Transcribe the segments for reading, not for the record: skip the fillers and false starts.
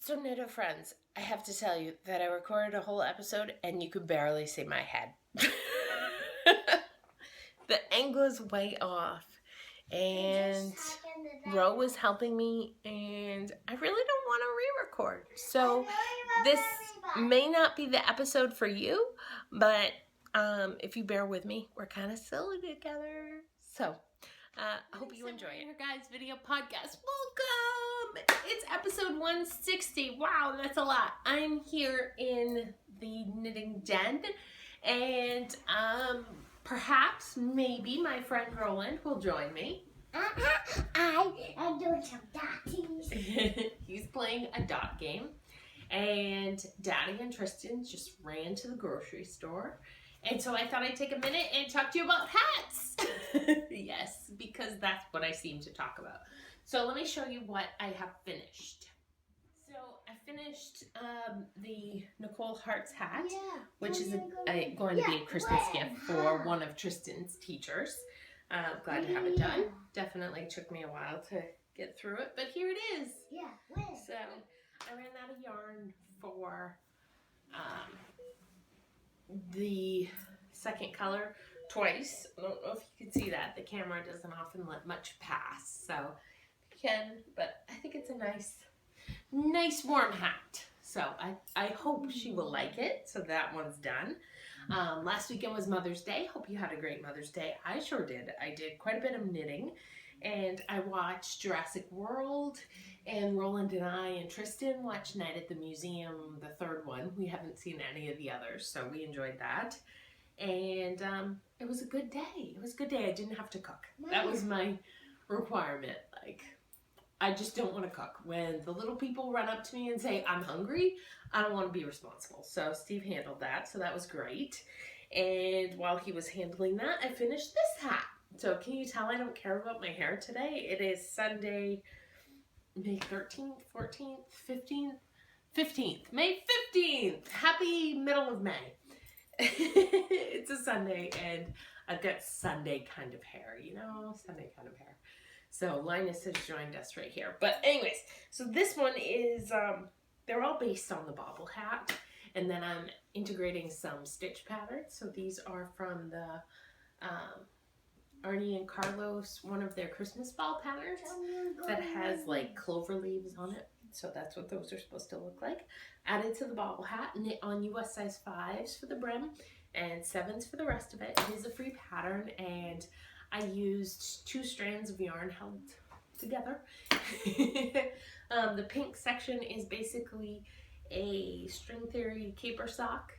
So, Knitter friends, I have to tell you that I recorded a whole episode and you could barely see my head. The angle is way off, and Ro was helping me, and I really don't want to re-record. So, this may not be the episode for you, but if you bear with me, we're kind of silly together. So, I hope you enjoy it. Here, guys, video podcast. Welcome! It's episode 160. Wow, that's a lot. I'm here in the knitting den, and perhaps, maybe my friend Roland will join me. I'm doing some dotties. He's playing a dot game, and Daddy and Tristan just ran to the grocery store. And so I thought I'd take a minute and talk to you about hats. Yes, because that's what I seem to talk about. So let me show you what I have finished. So I finished the Nicole Hart's hat, which is going to be a Christmas gift for one of Tristan's teachers. Glad to have it done. Definitely took me a while to get through it, but here it is. So I ran out of yarn for the second color twice. I don't know if you can see that. The camera doesn't often let much pass, so you can, but I think it's a nice warm hat. So I hope she will like it. So that one's done. Last weekend was Mother's Day. Hope you had a great Mother's Day. I sure did. I did quite a bit of knitting, and I watched Jurassic World, and Roland and I and Tristan watched Night at the Museum, the third one. We haven't seen any of the others, so we enjoyed that. And it was a good day. It was a good day. I didn't have to cook. That was my requirement. Like, I just don't want to cook. When the little people run up to me and say, I'm hungry, I don't want to be responsible. So Steve handled that, so that was great. And while he was handling that, I finished this hat. So can you tell I don't care about my hair today? It is Sunday, May 13th, 14th, 15th? 15th. May 15th! Happy middle of May. It's a Sunday, and I've got Sunday kind of hair, you know? Sunday kind of hair. So Linus has joined us right here. But anyways, so this one is, they're all based on the bobble hat. And then I'm integrating some stitch patterns. So these are from the Arnie and Carlos, one of their Christmas ball patterns that has like clover leaves on it. So that's what those are supposed to look like. Added to the bobble hat, knit on US size 5s for the brim and 7s for the rest of it. It is a free pattern, and I used 2 strands of yarn held together. The pink section is basically a string theory caper sock.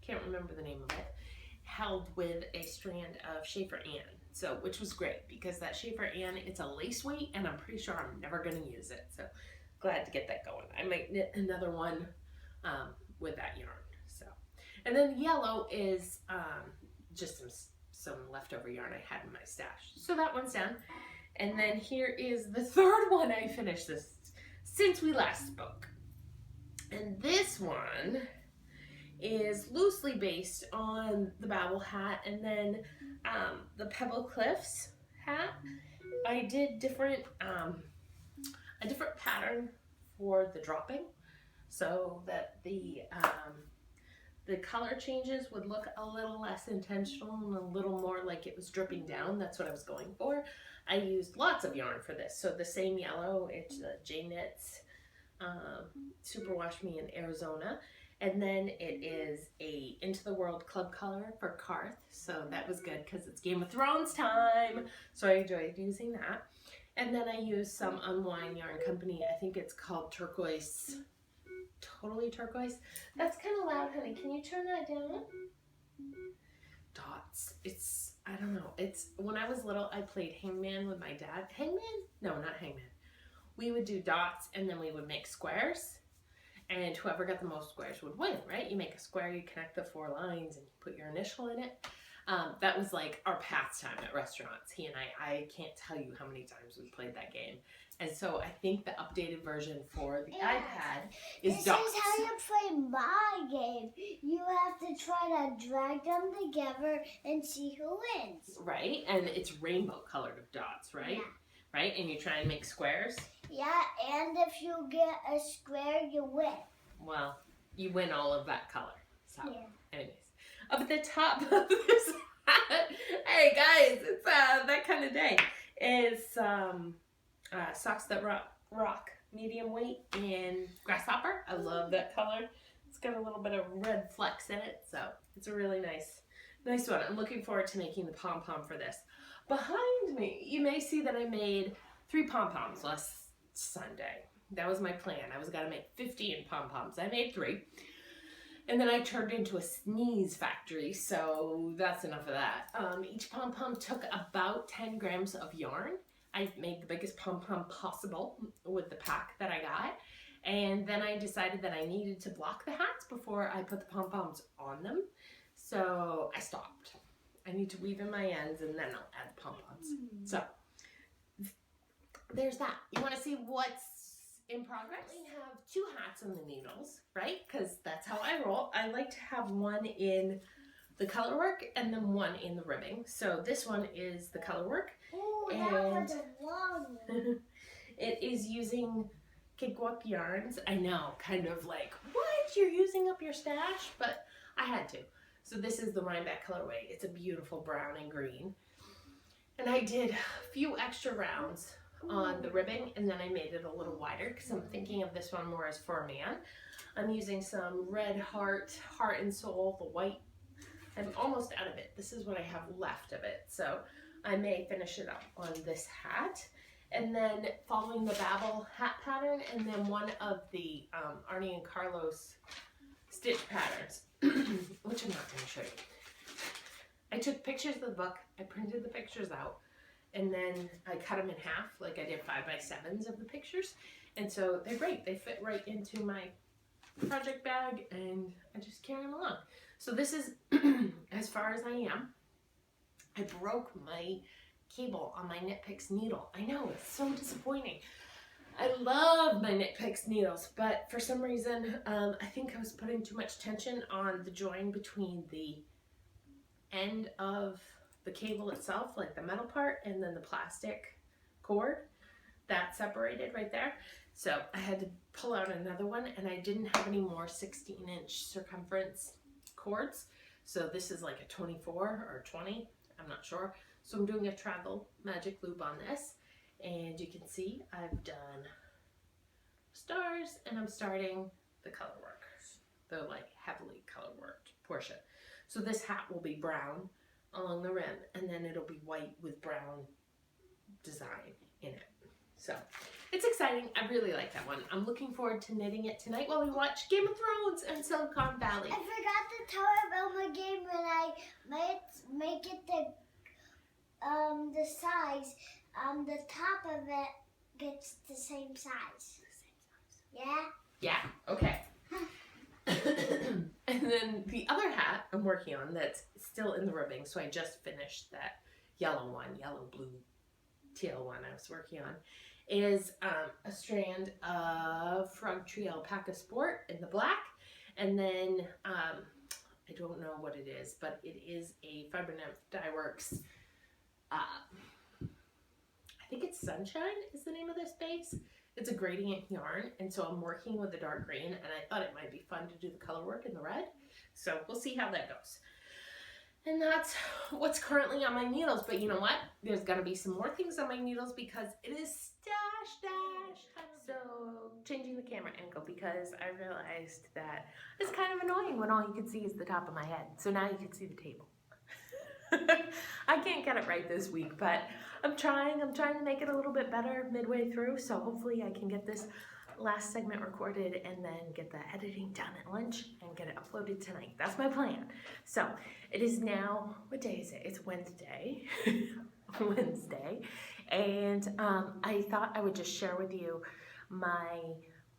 Can't remember the name of it. Held with a strand of Schaefer Ann. So, which was great because that Schaefer Ann, it's a lace weight, and I'm pretty sure I'm never going to use it. So glad to get that going. I might knit another one with that yarn. So, and then yellow is just some leftover yarn I had in my stash. So that one's done. And then here is the third one I finished this since we last spoke. And this one is loosely based on the Babel hat and then the Pebble Cliffs hat. I did a different pattern for the dropping so that the color changes would look a little less intentional and a little more like it was dripping down. That's what I was going for. I used lots of yarn for this. So the same yellow, it's J-Knits Superwash Me in Arizona. And then it is a Into the World club color for Karth. So that was good because it's Game of Thrones time. So I enjoyed using that. And then I used some Unwind Yarn Company. I think it's called Turquoise. Totally Turquoise. That's kind of loud, honey. Can you turn that down? Dots. It's, I don't know. It's, when I was little, I played Hangman with my dad. Hangman? No, not Hangman. We would do dots and then we would make squares. And whoever got the most squares would win, right? You make a square, you connect the 4 lines, and you put your initial in it. That was like our pastime at restaurants. He and I can't tell you how many times we played that game. And so I think the updated version for the iPad is dots. This is how you play my game. You have to try to drag them together and see who wins. Right? And it's rainbow colored of dots, right? Yeah. Right? And you try and make squares. Yeah, and if you get a square, you win. Well, you win all of that color. So, Yeah. anyways, up at the top of this hat, hey guys, it's that kind of day. Is Socks That Rock, medium weight in Grasshopper. I love that color. It's got a little bit of red flecks in it, so it's a really nice one. I'm looking forward to making the pom-pom for this. Behind me, you may see that I made 3 pom-poms last Sunday. That was my plan. I was gonna make 15 pom-poms. I made 3. And then I turned into a sneeze factory, so that's enough of that. Each pom-pom took about 10 grams of yarn. I made the biggest pom-pom possible with the pack that I got. And then I decided that I needed to block the hats before I put the pom-poms on them. So I stopped. I need to weave in my ends and then I'll add pom-poms. So there's that. You want to see what's in progress? We have 2 hats on the needles, right? Because that's how I roll. I like to have one in the color work and then one in the ribbing. So this one is the color work. Oh, that was a long one. It is using Cakewalk yarns. I know, kind of like, what? You're using up your stash? But I had to. So this is the Rhinebeck colorway. It's a beautiful brown and green. And I did a few extra rounds on the ribbing, and then I made it a little wider because I'm thinking of this one more as for a man. I'm using some red heart and soul, the white. I'm almost out of it. This is what I have left of it. So I may finish it up on this hat. And then following the Babel hat pattern, and then one of the Arnie and Carlos stitch patterns, which I'm not going to show you. I took pictures of the book, I printed the pictures out, and then I cut them in half, like I did 5x7s of the pictures. And so they're great. They fit right into my project bag, and I just carry them along. So this is as far as I am. I broke my cable on my Knit Picks needle. I know, it's so disappointing. I love my Knit Picks needles, but for some reason, I think I was putting too much tension on the join between the end of the cable itself, like the metal part, and then the plastic cord that separated right there. So I had to pull out another one, and I didn't have any more 16-inch circumference cords. So this is like a 24 or 20, I'm not sure. So I'm doing a travel magic loop on this, and you can see I've done stars, and I'm starting the color work, the like heavily color worked portion. So this hat will be brown along the rim, and then it'll be white with brown design in it. So it's exciting. I really like that one. I'm looking forward to knitting it tonight while we watch Game of Thrones and Silicon Valley. I forgot to tell about my game when I make it the size. The top of it gets the same size. Yeah? Yeah, okay. And then the other hat I'm working on that's still in the ribbing, so I just finished that yellow one, yellow, blue, teal one I was working on, is a strand of Frog Tree Alpaca Sport in the black, and then I don't know what it is, but it is a Fiber Nymph Dye Works, I think it's Sunshine is the name of this base. It's a gradient yarn, and so I'm working with the dark green, and I thought it might be fun to do the color work in the red. So we'll see how that goes. And that's what's currently on my needles. But you know what? There's gonna be some more things on my needles because it is stash dash. So changing the camera angle because I realized that it's kind of annoying when all you can see is the top of my head. So now you can see the table. I can't get it right this week, but I'm trying to make it a little bit better midway through, so hopefully I can get this last segment recorded and then get the editing done at lunch and get it uploaded tonight. That's my plan. So it is now, what day is it? It's Wednesday. Wednesday. And I thought I would just share with you my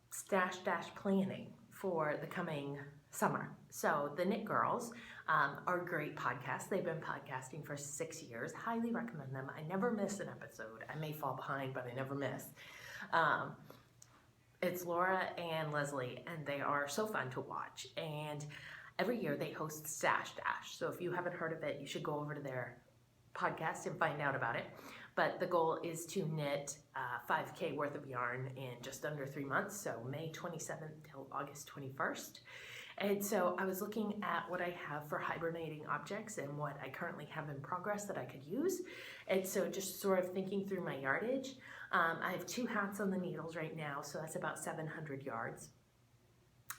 stash dash planning for the coming summer. So the Knit Girls are a great podcast. They've been podcasting for 6 years. Highly recommend them. I never miss an episode. I may fall behind, but I never miss. It's Laura and Leslie, and they are so fun to watch. And every year they host Stash Dash. So if you haven't heard of it, you should go over to their podcast and find out about it. but the goal is to knit 5K worth of yarn in just under 3 months, so May 27th till August 21st. And so I was looking at what I have for hibernating objects and what I currently have in progress that I could use. And so just sort of thinking through my yardage. I have 2 hats on the needles right now, so that's about 700 yards.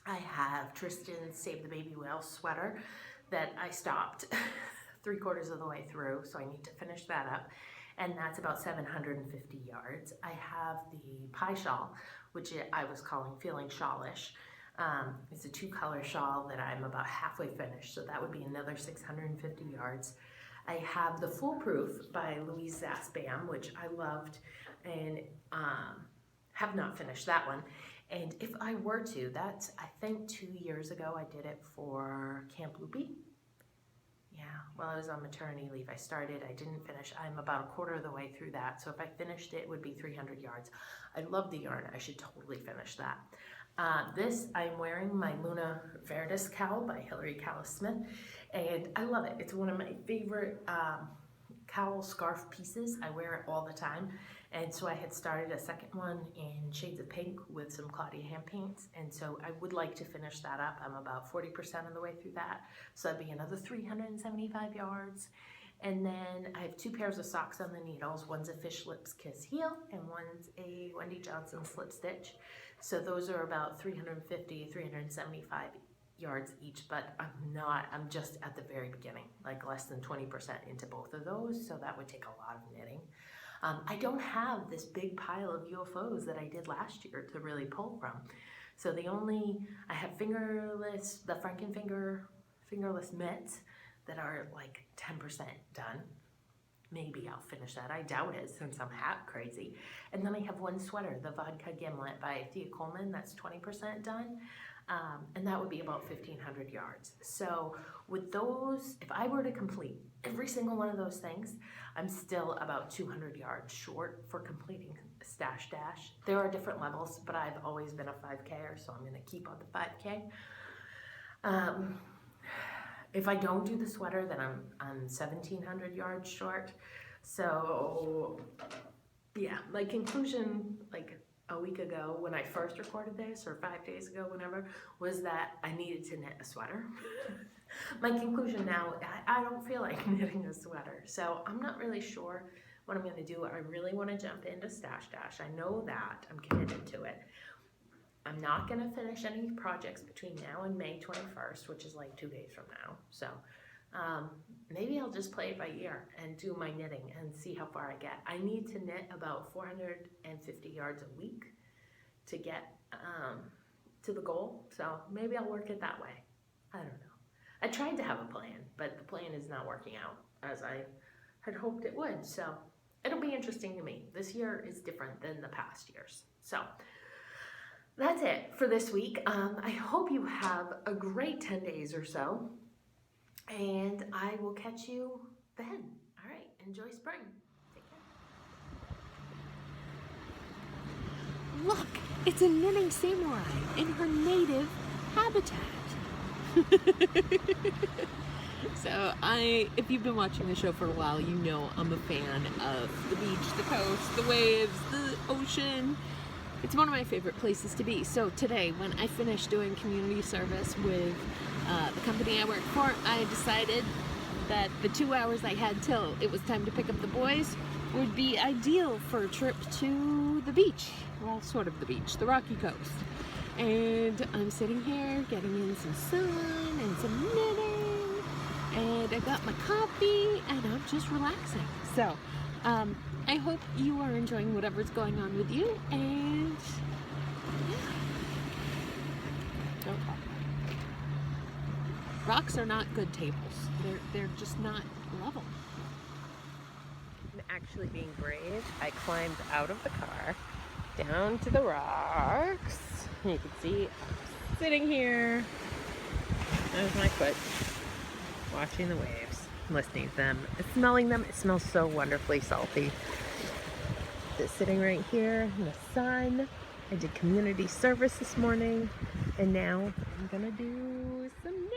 I have Tristan's Save the Baby Whale sweater that I stopped 3/4 of the way through, so I need to finish that up. And that's about 750 yards. I have the pie shawl, which I was calling Feeling Shawlish. It's a 2-color shawl that I'm about halfway finished, so that would be another 650 yards. I have the Foolproof by Louise Zasbam, which I loved, and have not finished that one. And if I were to, that's, I think 2 years ago I did it for Camp Loopy. Yeah, while I was on maternity leave, I started, I didn't finish. I'm about 1/4 of the way through that, so if I finished it, it would be 300 yards. I love the yarn, I should totally finish that. This, I'm wearing my Luna Verdis cowl by Hilary Callis Smith, and I love it. It's one of my favorite cowl scarf pieces. I wear it all the time, and so I had started a second one in shades of pink with some Claudia hand paints, and so I would like to finish that up. I'm about 40% of the way through that, so that'd be another 375 yards. And then I have 2 pairs of socks on the needles. One's a Fish Lips Kiss Heel, and one's a Wendy Johnson Slip Stitch. So those are about 350, 375 yards each, but I'm just at the very beginning, like less than 20% into both of those, so that would take a lot of knitting. I don't have this big pile of UFOs that I did last year to really pull from. So I have fingerless, the Frankenfinger fingerless mitts that are like 10% done. Maybe I'll finish that. I doubt it since I'm hat crazy. And then I have one sweater, the Vodka Gimlet by Thea Coleman, that's 20% done. And that would be about 1,500 yards. So with those, if I were to complete every single one of those things, I'm still about 200 yards short for completing Stash Dash. There are different levels, but I've always been a 5K'er, so I'm gonna keep on the 5K. If I don't do the sweater, then I'm 1,700 yards short. So yeah, my conclusion like a week ago when I first recorded this, or 5 days ago, whenever, was that I needed to knit a sweater. My conclusion now, I don't feel like knitting a sweater. So I'm not really sure what I'm gonna do. I really wanna jump into Stash Dash. I know that, I'm committed to it. I'm not going to finish any projects between now and May 21st, which is like 2 days from now. So maybe I'll just play it by ear and do my knitting and see how far I get. I need to knit about 450 yards a week to get to the goal. So maybe I'll work it that way. I don't know. I tried to have a plan, but the plan is not working out as I had hoped it would. So it'll be interesting to me. This year is different than the past years. So that's it for this week. I hope you have a great 10 days or so, and I will catch you then. All right, enjoy spring. Take care. Look, it's a knitting samurai in her native habitat. So if you've been watching the show for a while, you know I'm a fan of the beach, the coast, the waves, the ocean. It's one of my favorite places to be. So today, when I finished doing community service with the company I work for, I decided that the 2 hours I had till it was time to pick up the boys would be ideal for a trip to the beach. Well, sort of the beach, the Rocky Coast. And I'm sitting here getting in some sun and some knitting, and I got my coffee, and I'm just relaxing. So, I hope you are enjoying whatever's going on with you, and yeah. Okay. Rocks are not good tables. They're just not level. I'm actually being brave. I climbed out of the car, down to the rocks. You can see I'm sitting here. There's my foot. Watching the waves, listening to them, smelling them. It smells so wonderfully salty. Just sitting right here in the sun. I did community service this morning, and now I'm gonna do some